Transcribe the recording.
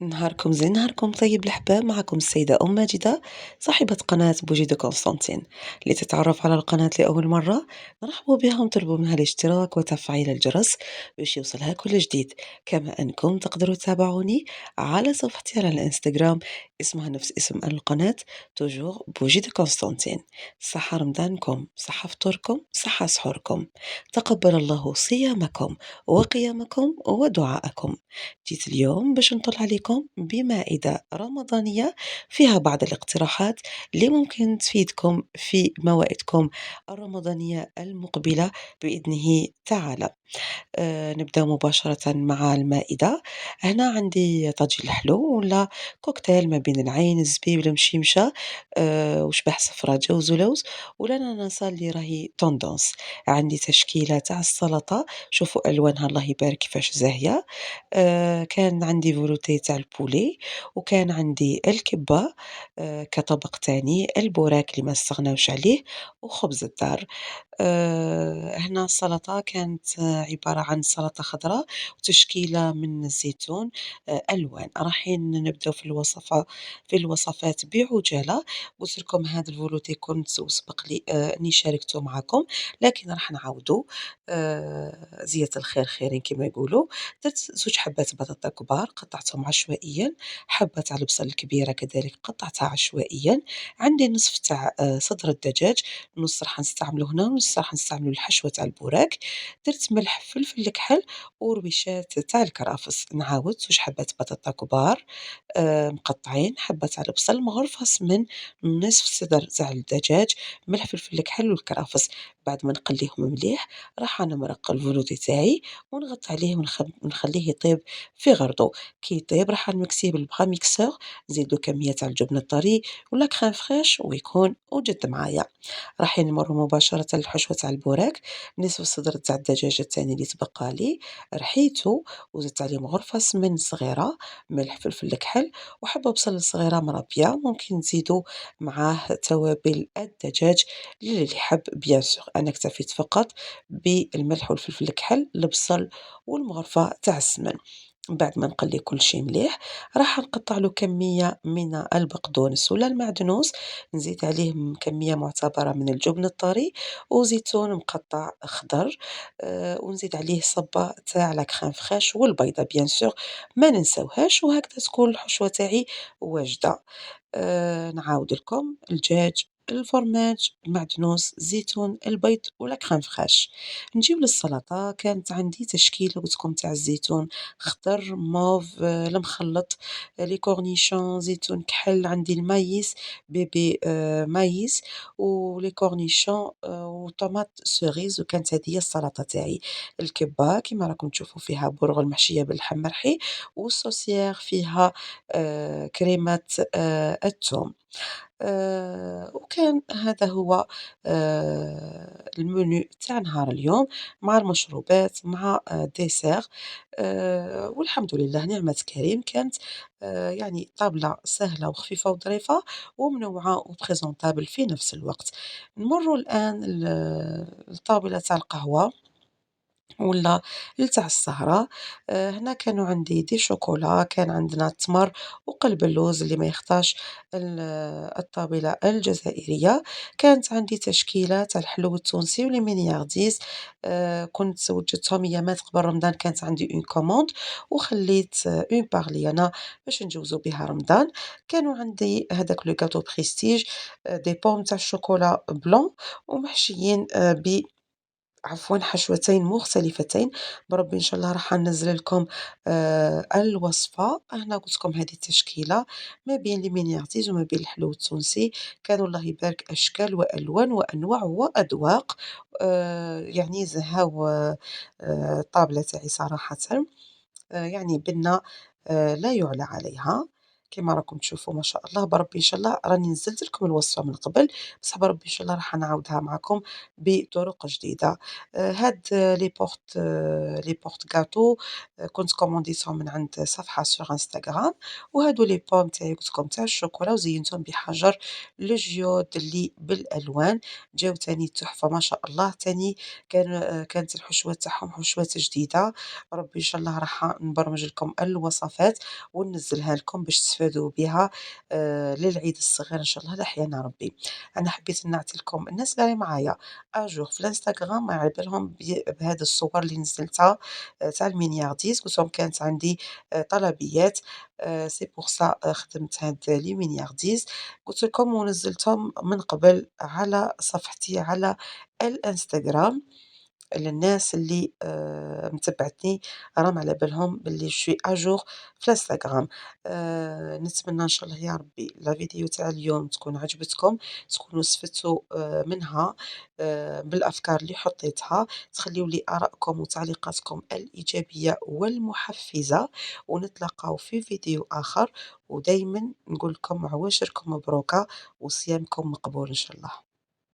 نهاركم زين، نهاركم طيب الأحباب، معكم السيدة أم ماجدة صاحبة قناة بوجي قسطنطين. لتتعرف على القناة لأول مرة نرحب بها ونطلب منها الاشتراك وتفعيل الجرس باش يوصلها كل جديد. كما أنكم تقدروا تتابعوني على صفحتي على الانستغرام، اسمها نفس اسم القناة، توجور بوجي قسطنطين. صحة رمضانكم، صحة فطوركم، صحة سحوركم، تقبل الله صيامكم وقيامكم ودعاءكم. جيت اليوم باش نطل عليكم بمائدة رمضانية فيها بعض الاقتراحات اللي ممكن تفيدكم في موائدكم الرمضانية المقبلة بإذنه تعالى. نبدأ مباشرة مع المائدة. هنا عندي طاجين الحلو ولا كوكتيل ما بين العين الزبيب المشيمشة، وشبح صفرا جوز ولوز والأناناسة اللي راهي توندونس. عندي تشكيلة تاع السلطة، شوفوا ألوانها الله يبارك كيفاش زاهية. كان عندي velouté تاع البولي، وكان عندي الكبة، كطبق تاني البوراك اللي ما استغناوش عليه، وخبز الدار. هنا السلطة كانت عبارة عن سلطة خضرا وتشكيلة من الزيتون، ألوان. رايحين نبداو في الوصفات بعجالة. قلت لكم هذا الvelouté كنت وسبق لي إني شاركته معاكم، لكن راح نعاودو. زيادة الخير خيرين كما يقولوا. درت 2 حبات بطاطا كبار قطعتهم عشوائيًا، حبة تاع البصل الكبيرة كذلك قطعتها عشوائيًا. عندي نصف تاع صدر الدجاج، نُص راح نستعملو هنا ونُص راح نستعملو الحشوة تاع البوراك. درت ملح، فلفل الكحل، ورويشات تاع الكرافس. نعاود 2 حبات بطاطا كبار مقطعين، حبة تاع البصل مغرفس من نصف صدر تاع الدجاج، ملح، فلفل الكحل والكرافس. بعد ما نقليهم مليح راح نمرق الفولوتي تاعي ونغطي عليه ونخليه يطيب في غرضو. كي يطيب راح نمكسيه بالبغا ميكسور، نزيدلو كمية تاع الجبن الطري ولا كريم فريش ويكون وجد معايا. رايحين نمروا مباشرة للحشوة تاع البوراك. نصف الصدر تاع الدجاجة التاني اللي تبقى لي رحيته وزدت عليه مغرفة سمن صغيرة، ملح، فلفل الكحل، وحبة بصل صغيرة مربية. ممكن تزيدوا معاه توابل الدجاج للي يحب بيان سور. أنا اكتفيت فقط بالملح والفلفل الكحل، البصل والمغرفة تاع السمن. بعد ما نقلي كل شيء مليح راح نقطع له كمية من البقدونس ولا المعدنوس، نزيد عليه كمية معتبرة من الجبن الطري وزيتون مقطع خضر. ونزيد عليه صبة تاع لا كريم فريش والبيضة بيان سور ما ننساوهاش، وهكذا تكون الحشوة تاعي واجدة. نعاود لكم: الدجاج، الفرماج، المعدنوس، الزيتون، البيض ولا كريم فريش. نجيو للسلطة. كانت عندي تشكيلة قلت لكم تاع الزيتون خضر، موف، المخلط، لي كورنيشون، زيتون كحل، عندي المايس، بيبي مايس، ولي كورنيشون، وطماط سيريز. وكانت هذه هي السلطة تاعي. الكبة كيما راكم تشوفوا فيها بورغ المحشية باللحم مرحي، والسوسيير فيها كريمة الثوم. وكان هذا هو المنيو تاع نهار اليوم، مع المشروبات مع ديسير. والحمد لله نعمة كريم. كانت يعني طابلة سهلة وخفيفة وظريفة ومنوعة وبريزونطابل في نفس الوقت. نمروا الآن للطاولة تاع القهوة ولا لتاع السهرة. هنا كانوا عندي دي شوكولا، كان عندنا التمر وقلب اللوز اللي ما يخطاش الطابلة الجزائرية. كانت عندي تشكيلة تاع الحلو التونسي ولي مينيارديز. كنت وجدتهم أيامات قبل رمضان، كانت عندي اون كوموند وخليت اون باغ لي أنا باش نجوزو بها رمضان. كانوا عندي هذاك لو غاتو بريستيج، دي بوم تاع الشوكولا بلون ومحشيين حشوتين مختلفتين. بربي إن شاء الله راح ننزّل لكم الوصفة. هنا قلت لكم هذه التشكيلة ما بين لي مينياتيز وما بين الحلو التونسي. كانوا الله يبارك أشكال وألوان وأنواع وأذواق. يعني زهاو الطابلة تاعي صراحةً. يعني بنة لا يُعلى عليها. كيما راكم تشوفوا ما شاء الله بربي إن شاء الله راني نزّلت لكم الوصفة من قبل، بصح بربي إن شاء الله راح نعاودها معاكم بطرق جديدة. هاد لي بورت غاتو كنت كومونديتهم من عند صفحة sur Instagram، وهادو لي بوم تاعي قلت لكم تاع الشوكولا وزينتهم بحجر الجيود اللي بالألوان، جاو تاني تحفة ما شاء الله، تاني كانت الحشوة تاعهم حشوات جديدة، ربي إن شاء الله راح نبرمج لكم الوصفات وننزّلها لكم باش تستفادوا بها للعيد الصغير إن شاء الله لأحيانا ربي. أنا حبيت نعطي لكم الناس اللي راهي معايا أجور في الإنستغرام ما على بالهم بهاد الصور اللي نزّلتها تاع المينيارديز، قُلت لهم كانت عندي طلبيات c'est pour ça خدمت هاد les mignardises قُلت لكم ونزّلتهم من قبل على صفحتي على الإنستغرام. للناس اللي متبعتني راهم على بالهم باللي je suis à jour في الإنستغرام. نتمنى إن شاء الله يا ربي لا فيديو تاع اليوم تكون عجبتكم، تكونوا استفدتوا منها بالأفكار اللي حطيتها، تخليو لي آرائكم وتعليقاتكم الإيجابية والمحفزة، ونتلاقاو في فيديو آخر، ودايمًا نقول لكم عواشركم مبروكة وصيامكم مقبول إن شاء الله.